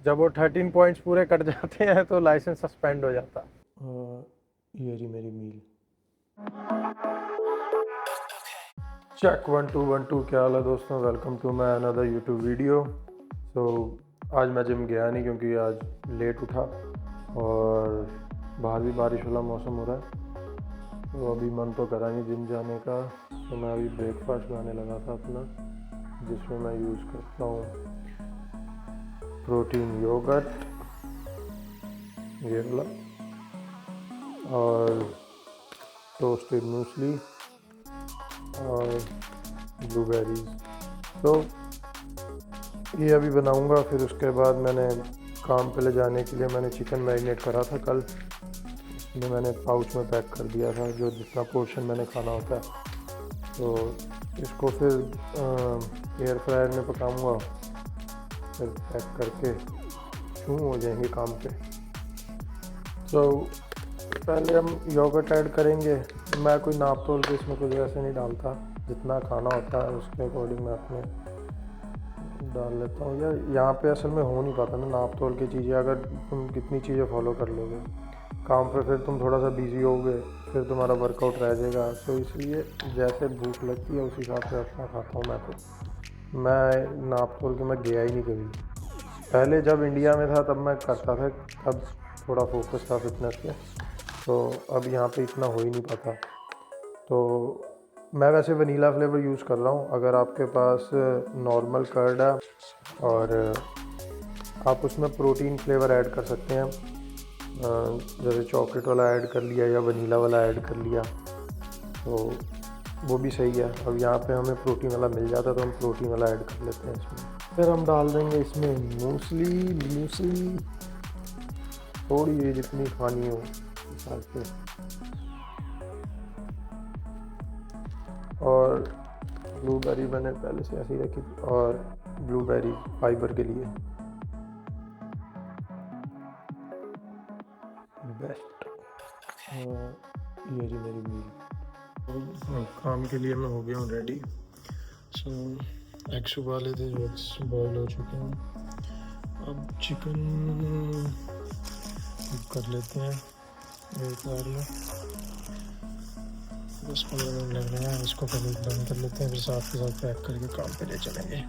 जब वो 13 पॉइंट्स पूरे कट जाते हैं तो लाइसेंस सस्पेंड हो जाता। ये रही मेरी मील। चेक 1 2 1 2। क्या हाल है दोस्तों, welcome to my another YouTube video. So आज मैं जिम गया नहीं क्योंकि आज लेट उठा और बाहर भी बारिश वाला मौसम हो रहा है, तो अभी मन तो करा नहीं जिम जाने का। तो मैं अभी ब्रेकफास्ट बनाने लगा था अपना, जिसमें मैं यूज़ करता हूँ प्रोटीन योगर्ट, ये वाला, और टोस्टेड मूसली और ब्लूबेरीज। तो ये अभी बनाऊंगा। फिर उसके बाद मैंने काम पे ले जाने के लिए मैंने चिकन मैरिनेट करा था कल, इसमें मैंने पाउच में पैक कर दिया था जो जितना पोर्शन मैंने खाना होता है। तो इसको फिर एयर फ्रायर में पकाऊंगा, फिर पैक करके शुरू हो जाएंगे काम पे। तो पहले हम योगर्ट ऐड करेंगे। मैं कोई नाप तोल के इसमें कुछ ऐसे नहीं डालता, जितना खाना होता है उसके अकॉर्डिंग मैं अपने डाल लेता हूँ। यार यहाँ पे असल में हो नहीं पाता ना नाप तोल की चीज़ें। अगर तुम कितनी चीज़ें फॉलो कर लोगे काम पे, फिर तुम थोड़ा सा बिजी होगे, फिर तुम्हारा वर्कआउट रह जाएगा। तो इसलिए जैसे भूख लगती है उस हिसाब से अपना खाता हूँ मैं। तो मैं नाप तोल के मैं गया ही नहीं कभी। पहले जब इंडिया में था तब मैं करता था, तब थोड़ा फोकस था फिटनेस पे, तो अब यहाँ पे इतना हो ही नहीं पाता। तो मैं वैसे वनीला फ्लेवर यूज़ कर रहा हूँ। अगर आपके पास नॉर्मल कर्ड है और आप उसमें प्रोटीन फ्लेवर ऐड कर सकते हैं, जैसे चॉकलेट वाला ऐड कर लिया या वनीला वाला ऐड कर लिया, तो वो भी सही है। अब यहाँ पे हमें प्रोटीन वाला मिल जाता है तो हम प्रोटीन वाला ऐड कर लेते हैं इसमें। फिर हम डाल देंगे इसमें मूसली थोड़ी, ये जितनी खानी हो हिसाब से, और ब्लूबेरी मैंने पहले से ऐसी रखी थी, और ब्लूबेरी फाइबर के लिए बेस्ट। ये जी मेरी मील। काम के लिए मैं हो गया हूँ रेडी। सो एग्स उबाले थे, जो एग्स बॉयल हो चुके हैं। अब चिकन कर लेते हैं एक बार में। 10-15 मिनट लग रहे हैं, इसको पहले बंद कर लेते हैं, फिर साथ के साथ पैक करके काम पे ले चलेंगे।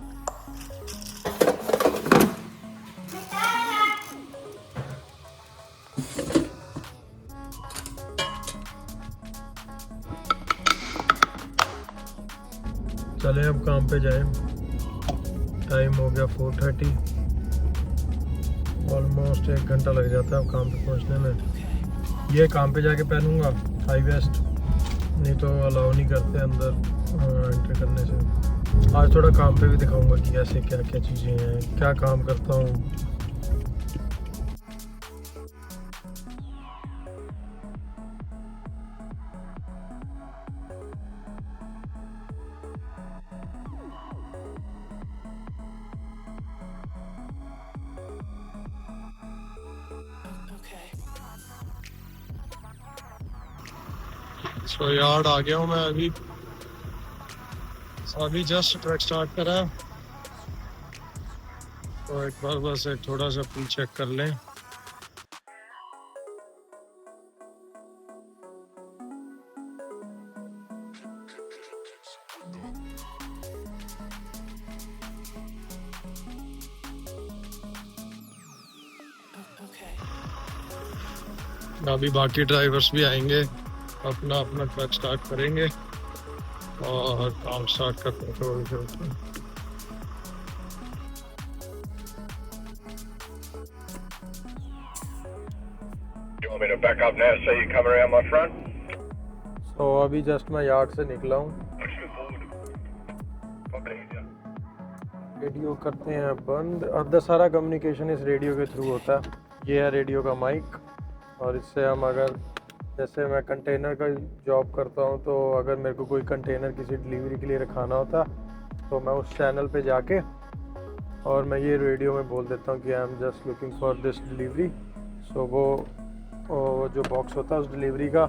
चले अब काम पे जाएं। टाइम हो गया 4:30, ऑलमोस्ट 1 घंटा लग जाता है अब काम पे पहुंचने में। ये काम पे जाके पहनूंगा हाई वेस्ट, नहीं तो अलाउ नहीं करते अंदर एंट्री करने से। आज थोड़ा काम पे भी दिखाऊंगा कि ऐसे क्या क्या चीज़ें हैं, क्या काम करता हूँ। सो यार्ड आ गया हूँ मैं अभी जस्ट ट्रैक स्टार्ट करा, तो एक बार बस एक थोड़ा सा पुल चेक कर लें। अभी बाकी ड्राइवर्स भी आएंगे, अपना अपना ट्रक स्टार्ट करेंगे और काम स्टार्ट करते हैं थोड़ी देर। तो अभी जस्ट मैं यार्ड से निकला हूँ। रेडियो करते हैं बंद। अब सारा कम्युनिकेशन इस रेडियो के थ्रू होता है। ये है रेडियो का माइक, और इससे हम अगर, जैसे मैं कंटेनर का जॉब करता हूँ, तो अगर मेरे को कोई कंटेनर किसी डिलीवरी के लिए रखाना होता तो मैं उस चैनल पे जाके और मैं ये रेडियो में बोल देता हूँ कि I am just looking for this delivery. So वो जो बॉक्स होता है उस डिलीवरी का,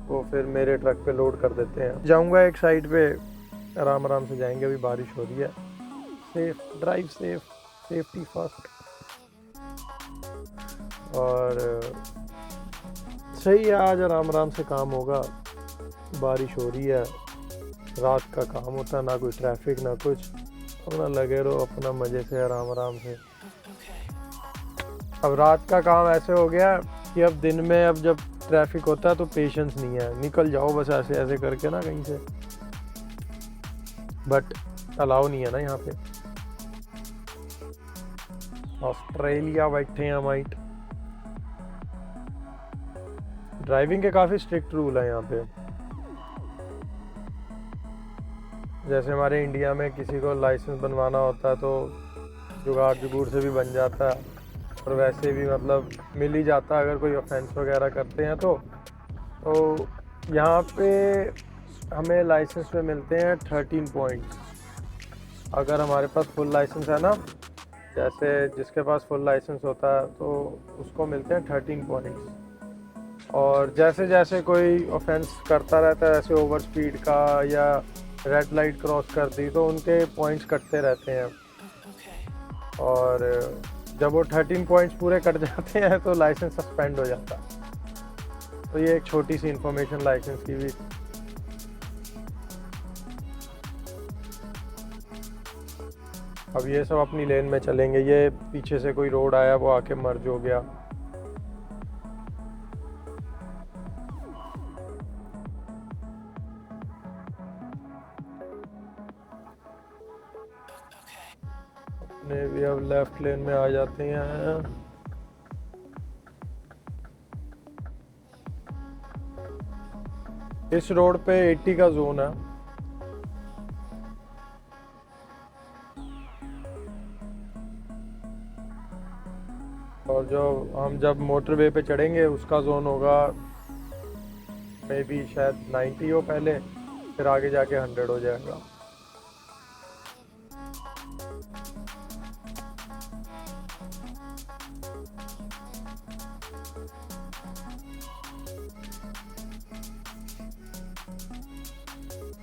वो फिर मेरे ट्रक पे लोड कर देते हैं। जाऊँगा एक साइड पे, आराम आराम से जाएंगे, अभी बारिश हो रही है। Safe drive, safety first. और सही है, आज आराम आराम से काम होगा। बारिश हो रही है, रात का काम होता है, ना कोई ट्रैफिक ना कुछ, अपना लगे रहो अपना मज़े से आराम आराम से। अब रात का काम ऐसे हो गया कि अब दिन में अब जब ट्रैफिक होता है तो पेशेंस नहीं है, निकल जाओ बस ऐसे ऐसे करके ना कहीं से, बट अलाउ नहीं है ना यहाँ पे। ऑस्ट्रेलिया बैठे हैं माइट। ड्राइविंग के काफ़ी स्ट्रिक्ट रूल है यहाँ पे। जैसे हमारे इंडिया में किसी को लाइसेंस बनवाना होता है तो जुगाड़ जुगूड़ से भी बन जाता है, और वैसे भी मतलब मिल ही जाता है अगर कोई ऑफेंस वगैरह करते हैं तो यहाँ पे हमें लाइसेंस पे मिलते हैं 13 पॉइंट्स। अगर हमारे पास फुल लाइसेंस है ना, जैसे जिसके पास फुल लाइसेंस होता है तो उसको मिलते हैं 13 पॉइंट्स। और जैसे जैसे कोई ऑफेंस करता रहता है, जैसे ओवर स्पीड का या रेड लाइट क्रॉस कर दी, तो उनके पॉइंट्स कटते रहते हैं। और जब वो 13 पॉइंट्स पूरे कट जाते हैं तो लाइसेंस सस्पेंड हो जाता है। तो ये एक छोटी सी इंफॉर्मेशन लाइसेंस की भी। अब ये सब अपनी लेन में चलेंगे, ये पीछे से कोई रोड आया वो आके मर्ज हो गया। अपने भी अब लेफ्ट लेन में आ जाते हैं। इस रोड पे 80 का जोन है। और जो हम जब मोटरवे पे चढ़ेंगे उसका जोन होगा मे बी शायद 90 हो पहले, फिर आगे जाके 100 हो जाएगा।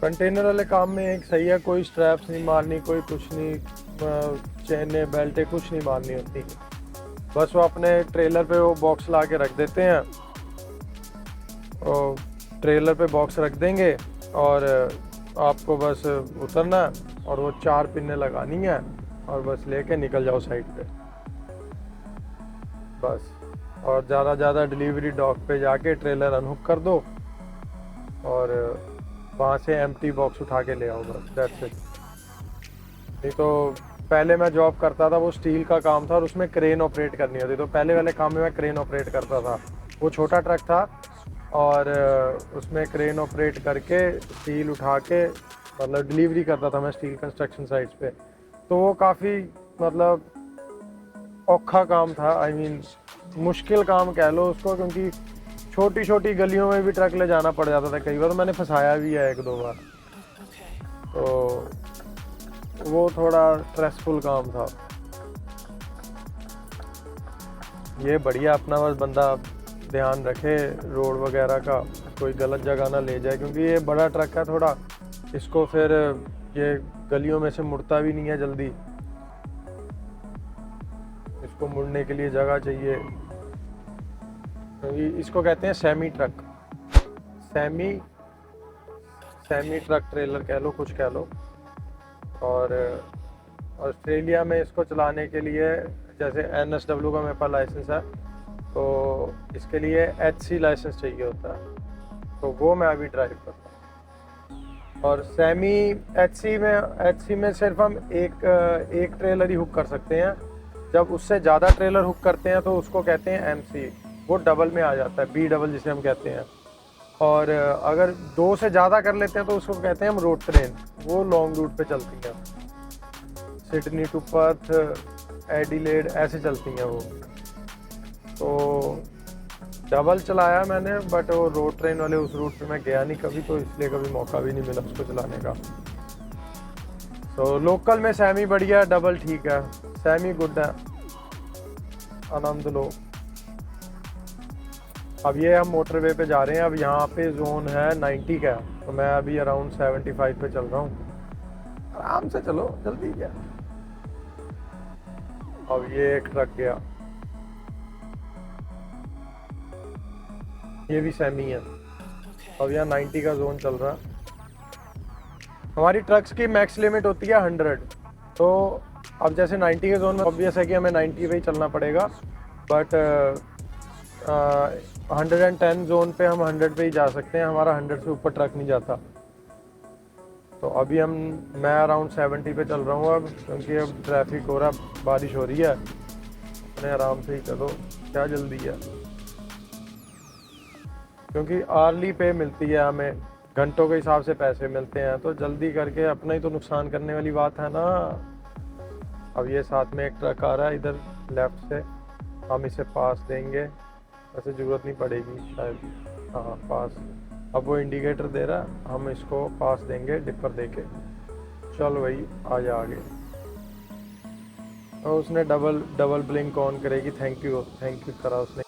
कंटेनर वाले काम में एक सही है, कोई स्ट्रैप्स नहीं मारनी, कोई कुछ नहीं, चेने बेल्टें कुछ नहीं मारनी होती। बस वो अपने ट्रेलर पे वो बॉक्स ला के रख देते हैं, और ट्रेलर पे बॉक्स रख देंगे और आपको बस उतरना और वो 4 पिनें लगानी है और बस लेके निकल जाओ साइड पे बस। और ज़्यादा डिलीवरी डॉक पे जाके ट्रेलर अनहुक कर दो और वहाँ से एम्प्टी बॉक्स उठा के ले आओ, बस दैट्स इट। नहीं तो पहले मैं जॉब करता था, वो स्टील का काम था और उसमें क्रेन ऑपरेट करनी होती, तो पहले वाले काम में मैं क्रेन ऑपरेट करता था। वो छोटा ट्रक था और उसमें क्रेन ऑपरेट करके स्टील उठा के मतलब डिलीवरी करता था मैं स्टील कंस्ट्रक्शन साइट्स पे। तो वो काफ़ी मतलब औखा काम था, आई मीन मुश्किल काम कह लो उसको, क्योंकि छोटी छोटी गलियों में भी ट्रक ले जाना पड़ जाता था कई बार, तो मैंने फंसाया भी है 1-2 बार। तो वो थोड़ा स्ट्रेसफुल काम था। ये बढ़िया अपना बस बंदा ध्यान रखे रोड वगैरह का, कोई गलत जगह ना ले जाए, क्योंकि ये बड़ा ट्रक है थोड़ा, इसको फिर ये गलियों में से मुड़ता भी नहीं है जल्दी, इसको मुड़ने के लिए जगह चाहिए। इसको कहते हैं semi truck, semi truck trailer कह लो, कुछ कह लो। और ऑस्ट्रेलिया में इसको चलाने के लिए जैसे NSW का मेरे पास लाइसेंस है, तो इसके लिए HC लाइसेंस चाहिए होता है, तो वो मैं अभी ड्राइव करता हूँ। और सेमी HC में सिर्फ हम एक ट्रेलर ही हुक कर सकते हैं। जब उससे ज़्यादा ट्रेलर हुक करते हैं तो उसको कहते हैं MC, वो डबल में आ जाता है, B डबल जिसे हम कहते हैं। और अगर 2 से ज़्यादा कर लेते हैं तो उसको कहते हैं हम रोड ट्रेन, वो लॉन्ग रूट पे चलती हैं, सिडनी टू पर्थ, एडिलेड ऐसे चलती हैं वो। तो डबल चलाया मैंने, बट वो रोड ट्रेन वाले उस रूट पे मैं गया नहीं कभी, तो इसलिए कभी मौका भी नहीं मिला उसको चलाने का। तो लोकल में सेमी बढ़िया, डबल ठीक है, सेमी गुड है, आनंद लो। अब ये हम मोटरवे पे जा रहे हैं, अब यहाँ पे जोन है 90 का, तो मैं अभी अराउंड 75 पे चल रहा हूँ। आराम से चलो, जल्दी क्या। अब ये एक ट्रक गया, ये भी सेमी है। अब यहाँ 90 का जोन चल रहा है। हमारी ट्रक्स की मैक्स लिमिट होती है 100, तो अब जैसे 90 के जोन में ऑब्वियस है कि हमें 90 पे ही चलना पड़ेगा, बट 110 जोन पे हम 100 पे ही जा सकते हैं, हमारा 100 से ऊपर ट्रक नहीं जाता। तो अभी मैं अराउंड 70 पे चल रहा हूँ अब, क्योंकि अब ट्रैफिक हो रहा, बारिश हो रही है, अपने आराम से ही चलो, क्या जल्दी है। क्योंकि आर्ली पे मिलती है हमें, घंटों के हिसाब से पैसे मिलते हैं, तो जल्दी करके अपना ही तो नुकसान करने वाली बात है ना। अब ये साथ में एक ट्रक आ रहा है इधर लेफ्ट से, हम इसे पास देंगे, वैसे ज़रूरत नहीं पड़ेगी शायद। हाँ पास, अब वो इंडिकेटर दे रहा है, हम इसको पास देंगे डिपर देके। चल भाई आ जा आगे। और उसने डबल ब्लिंक ऑन करेगी, थैंक यू करा उसने।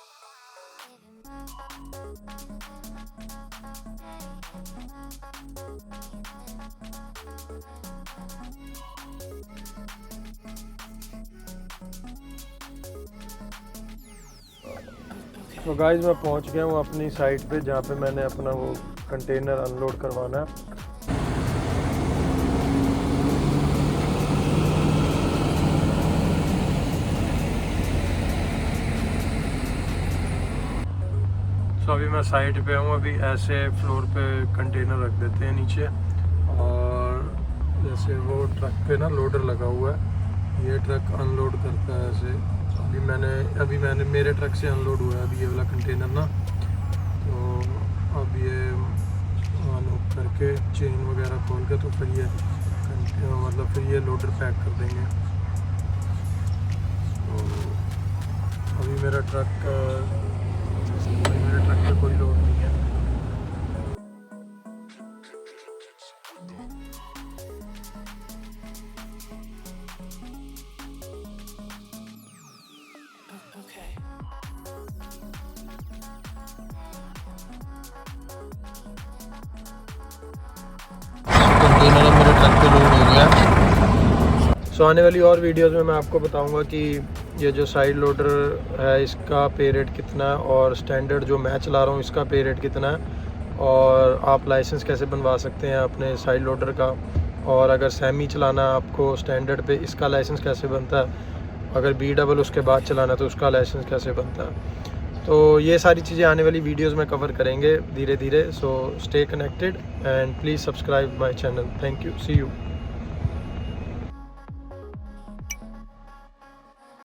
तो गाइस मैं पहुंच गया हूँ अपनी साइट पे, जहाँ पे मैंने अपना वो कंटेनर अनलोड करवाना है। तो अभी मैं साइट पे हूँ, अभी ऐसे फ्लोर पे कंटेनर रख देते हैं नीचे, और जैसे वो ट्रक पे ना लोडर लगा हुआ है, ये ट्रक अनलोड करता है ऐसे। अभी मैंने मेरे ट्रक से अनलोड हुआ है अभी ये वाला कंटेनर ना, तो अब ये अनहोक करके चेन वगैरह खोल के तो फिर ये मतलब फिर ये लोडर पैक कर देंगे। तो अभी मेरे ट्रक पे कोई लोड नहीं है। कंटेनर मेरे ट्रक पे लोड हो गया। सो आने वाली और वीडियोस में मैं आपको बताऊंगा कि ये जो साइड लोडर है इसका पे रेट कितना है, और स्टैंडर्ड जो मैं चला रहा हूँ इसका पे रेट कितना है, और आप लाइसेंस कैसे बनवा सकते हैं अपने साइड लोडर का, और अगर सेमी चलाना है आपको स्टैंडर्ड पे इसका लाइसेंस कैसे बनता है, अगर B डबल उसके बाद चलाना है तो उसका लाइसेंस कैसे बनता है। तो ये सारी चीज़ें आने वाली वीडियोस में कवर करेंगे धीरे धीरे। So stay connected and please subscribe my channel. Thank you, see you.